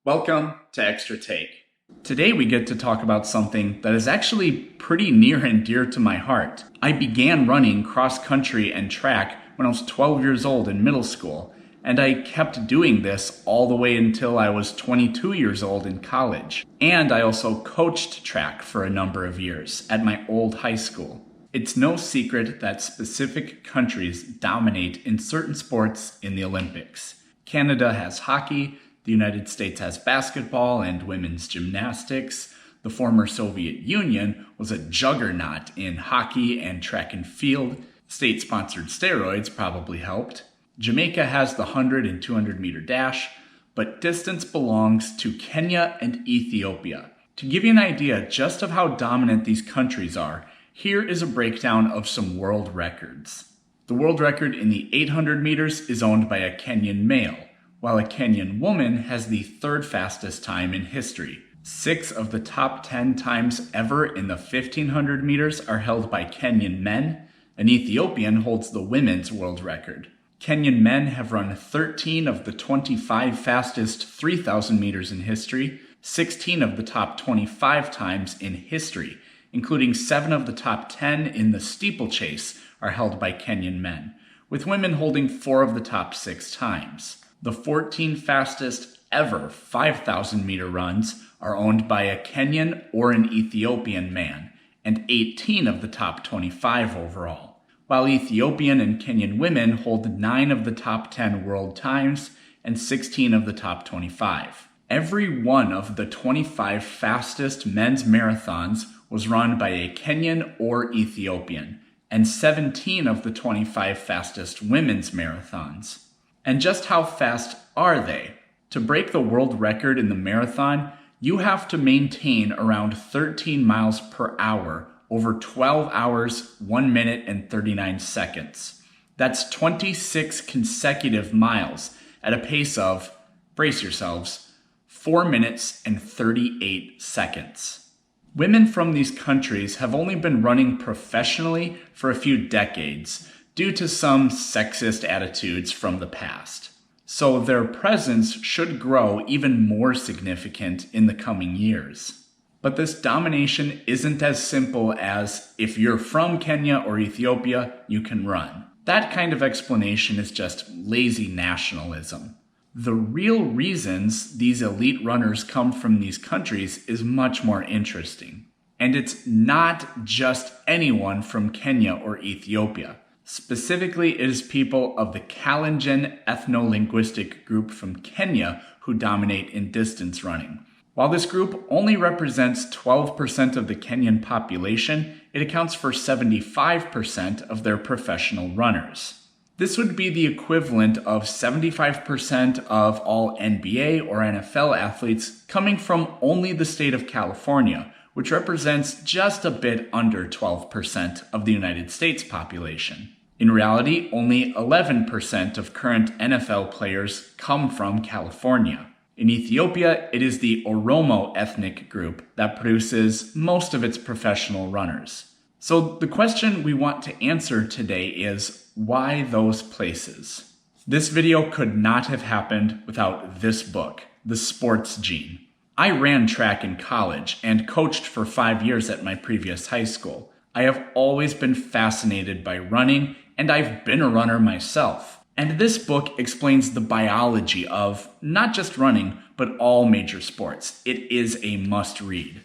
Welcome to Extra Take. Today we get to talk about something that is actually pretty near and dear to my heart. I began running cross country and track when I was 12 years old in middle school, and I kept doing this all the way until I was 22 years old in college. And I also coached track for a number of years at my old high school. It's no secret that specific countries dominate in certain sports in the Olympics. Canada has hockey, the United States has basketball and women's gymnastics. The former Soviet Union was a juggernaut in hockey and track and field. State-sponsored steroids probably helped. Jamaica has the 100 and 200 meter dash, but distance belongs to Kenya and Ethiopia. To give you an idea just of how dominant these countries are, here is a breakdown of some world records. The world record in the 800 meters is owned by a Kenyan male, while a Kenyan woman has the third fastest time in history. 6 of the top 10 times ever in the 1500 meters are held by Kenyan men. An Ethiopian holds the women's world record. Kenyan men have run 13 of the 25 fastest 3000 meters in history, 16 of the top 25 times in history, including 7 of the top 10 in the steeplechase are held by Kenyan men, with women holding 4 of the top 6 times. The 14 fastest ever 5,000 meter runs are owned by a Kenyan or an Ethiopian man, and 18 of the top 25 overall, while Ethiopian and Kenyan women hold 9 of the top 10 world times and 16 of the top 25. Every one of the 25 fastest men's marathons was run by a Kenyan or Ethiopian, and 17 of the 25 fastest women's marathons. And just how fast are they? To break the world record in the marathon, you have to maintain around 13 miles per hour over 12 hours, 1 minute, and 39 seconds. That's 26 consecutive miles at a pace of, brace yourselves, 4 minutes and 38 seconds. Women from these countries have only been running professionally for a few decades, due to some sexist attitudes from the past. So their presence should grow even more significant in the coming years. But this domination isn't as simple as, if you're from Kenya or Ethiopia, you can run. That kind of explanation is just lazy nationalism. The real reasons these elite runners come from these countries is much more interesting. And it's not just anyone from Kenya or Ethiopia. Specifically, it is people of the Kalenjin ethno-linguistic group from Kenya who dominate in distance running. While this group only represents 12% of the Kenyan population, it accounts for 75% of their professional runners. This would be the equivalent of 75% of all NBA or NFL athletes coming from only the state of California, which represents just a bit under 12% of the United States population. In reality, only 11% of current NFL players come from California. In Ethiopia, it is the Oromo ethnic group that produces most of its professional runners. So the question we want to answer today is, why those places? This video could not have happened without this book, The Sports Gene. I ran track in college and coached for 5 years at my previous high school. I have always been fascinated by running, and I've been a runner myself. And this book explains the biology of not just running, but all major sports. It is a must-read.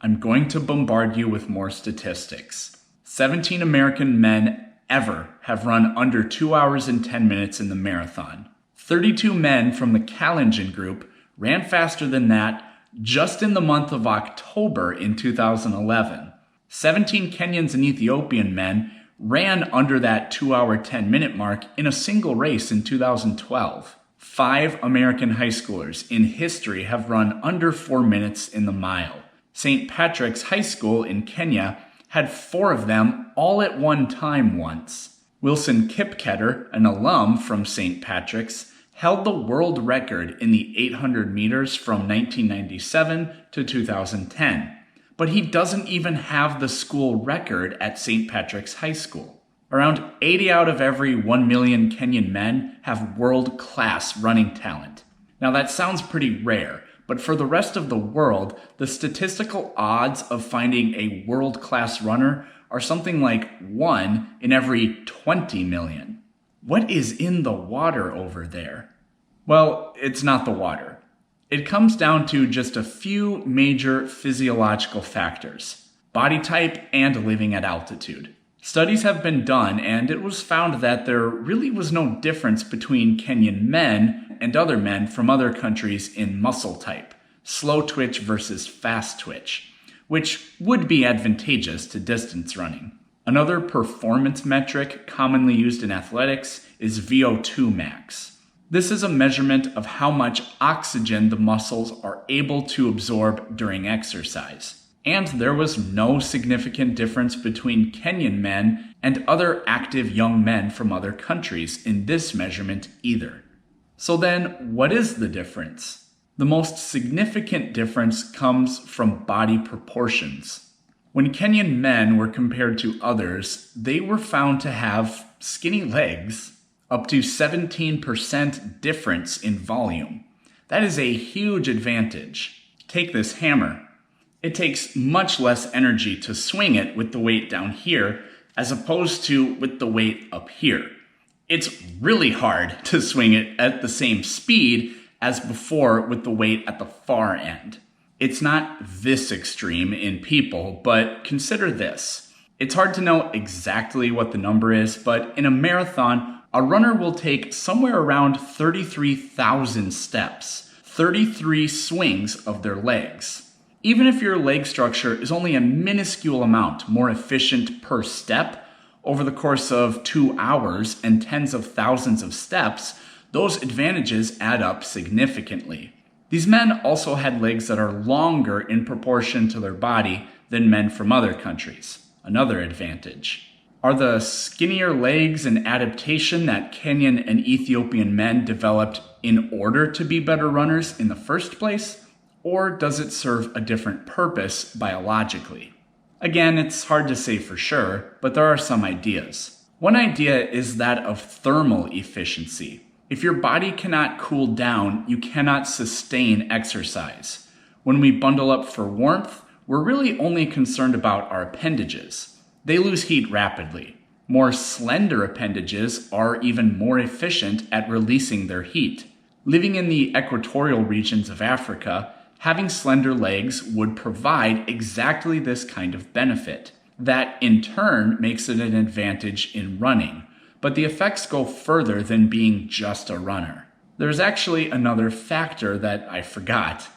I'm going to bombard you with more statistics. 17 American men ever have run under 2 hours and 10 minutes in the marathon. 32 men from the Kalenjin group ran faster than that just in the month of October in 2011. 17 Kenyans and Ethiopian men ran under that 2 hour 10 minute mark in a single race in 2012. 5 American high schoolers in history have run under 4 minutes in the mile. St. Patrick's High School in Kenya had 4 of them all at one time once. Wilson Kipketer, an alum from St. Patrick's, held the world record in the 800 meters from 1997 to 2010. But he doesn't even have the school record at St. Patrick's High School. Around 80 out of every 1 million Kenyan men have world-class running talent. Now that sounds pretty rare, but for the rest of the world, the statistical odds of finding a world-class runner are something like 1 in every 20 million. What is in the water over there? Well, it's not the water. It comes down to just a few major physiological factors: body type and living at altitude. Studies have been done, and it was found that there really was no difference between Kenyan men and other men from other countries in muscle type, slow twitch versus fast twitch, which would be advantageous to distance running. Another performance metric commonly used in athletics is VO2 max. This is a measurement of how much oxygen the muscles are able to absorb during exercise. And there was no significant difference between Kenyan men and other active young men from other countries in this measurement either. So then, what is the difference? The most significant difference comes from body proportions. When Kenyan men were compared to others, they were found to have skinny legs, up to 17% difference in volume. That is a huge advantage. Take this hammer. It takes much less energy to swing it with the weight down here as opposed to with the weight up here. It's really hard to swing it at the same speed as before with the weight at the far end. It's not this extreme in people, but consider this. It's hard to know exactly what the number is, but in a marathon, a runner will take somewhere around 33,000 steps, 33 swings of their legs. Even if your leg structure is only a minuscule amount more efficient per step, over the course of 2 hours and tens of thousands of steps, those advantages add up significantly. These men also had legs that are longer in proportion to their body than men from other countries. Another advantage. Are the skinnier legs an adaptation that Kenyan and Ethiopian men developed in order to be better runners in the first place? Or does it serve a different purpose biologically? Again, it's hard to say for sure, but there are some ideas. One idea is that of thermal efficiency. If your body cannot cool down, you cannot sustain exercise. When we bundle up for warmth, we're really only concerned about our appendages. They lose heat rapidly. More slender appendages are even more efficient at releasing their heat. Living in the equatorial regions of Africa, having slender legs would provide exactly this kind of benefit. That, in turn, makes it an advantage in running. But the effects go further than being just a runner. There's actually another factor that I forgot.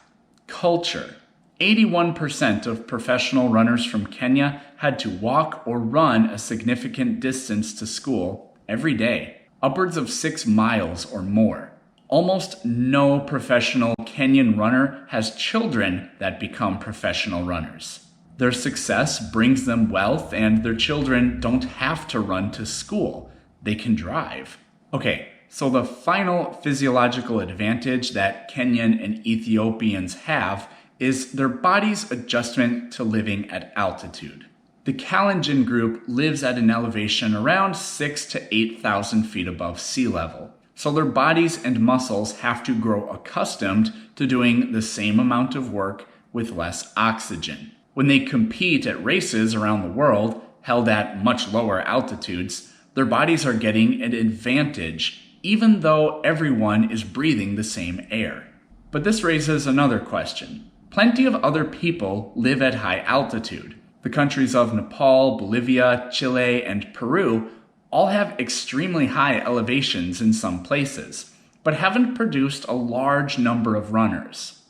Culture. 81% of professional runners from Kenya had to walk or run a significant distance to school every day, upwards of 6 miles or more. Almost no professional Kenyan runner has children that become professional runners. Their success brings them wealth, and their children don't have to run to school. They can drive. Okay, so the final physiological advantage that Kenyan and Ethiopians have is their body's adjustment to living at altitude. The Kalenjin group lives at an elevation around 6,000 to 8,000 feet above sea level. So their bodies and muscles have to grow accustomed to doing the same amount of work with less oxygen. When they compete at races around the world, held at much lower altitudes, their bodies are getting an advantage, even though everyone is breathing the same air. But this raises another question. Plenty of other people live at high altitude. The countries of Nepal, Bolivia, Chile, and Peru all have extremely high elevations in some places, but haven't produced a large number of runners.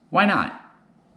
Why not?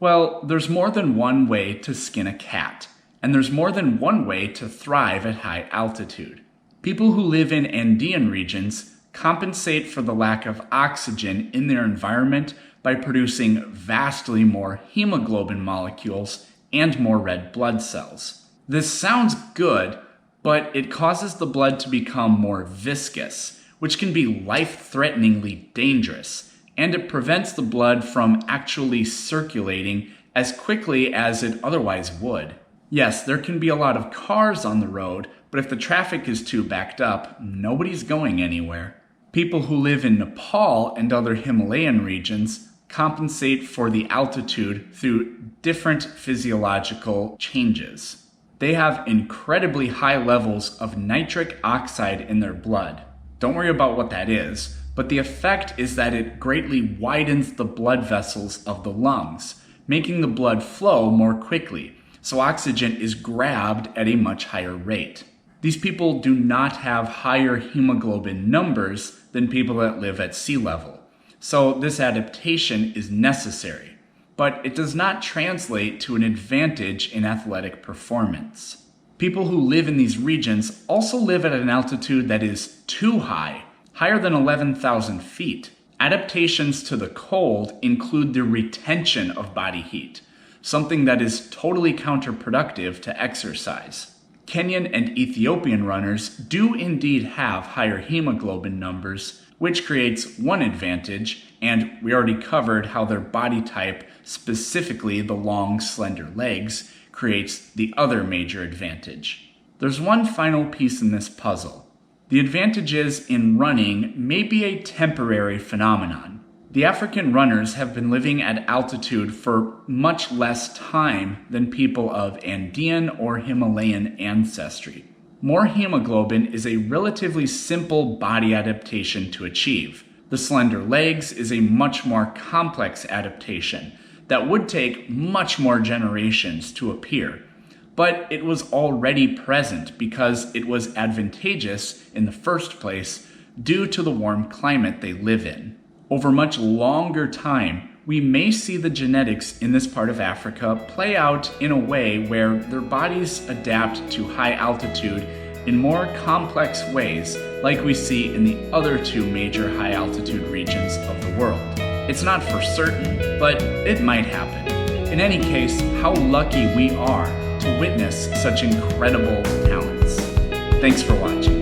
Well, there's more than one way to skin a cat, and there's more than one way to thrive at high altitude. People who live in Andean regions compensate for the lack of oxygen in their environment by producing vastly more hemoglobin molecules and more red blood cells. This sounds good, but it causes the blood to become more viscous, which can be life-threateningly dangerous, and it prevents the blood from actually circulating as quickly as it otherwise would. Yes, there can be a lot of cars on the road, but if the traffic is too backed up, nobody's going anywhere. People who live in Nepal and other Himalayan regions compensate for the altitude through different physiological changes. They have incredibly high levels of nitric oxide in their blood. Don't worry about what that is, but the effect is that it greatly widens the blood vessels of the lungs, making the blood flow more quickly, so oxygen is grabbed at a much higher rate. These people do not have higher hemoglobin numbers than people that live at sea level, so this adaptation is necessary, but it does not translate to an advantage in athletic performance. People who live in these regions also live at an altitude that is too high, higher than 11,000 feet. Adaptations to the cold include the retention of body heat, something that is totally counterproductive to exercise. Kenyan and Ethiopian runners do indeed have higher hemoglobin numbers, which creates one advantage, and we already covered how their body type, specifically the long, slender legs, creates the other major advantage. There's one final piece in this puzzle. The advantages in running may be a temporary phenomenon. The African runners have been living at altitude for much less time than people of Andean or Himalayan ancestry. More hemoglobin is a relatively simple body adaptation to achieve. The slender legs is a much more complex adaptation that would take much more generations to appear. But it was already present because it was advantageous in the first place due to the warm climate they live in. Over much longer time, we may see the genetics in this part of Africa play out in a way where their bodies adapt to high altitude in more complex ways, like we see in the other two major high altitude regions of the world. It's not for certain, but it might happen. In any case, how lucky we are to witness such incredible talents. Thanks for watching.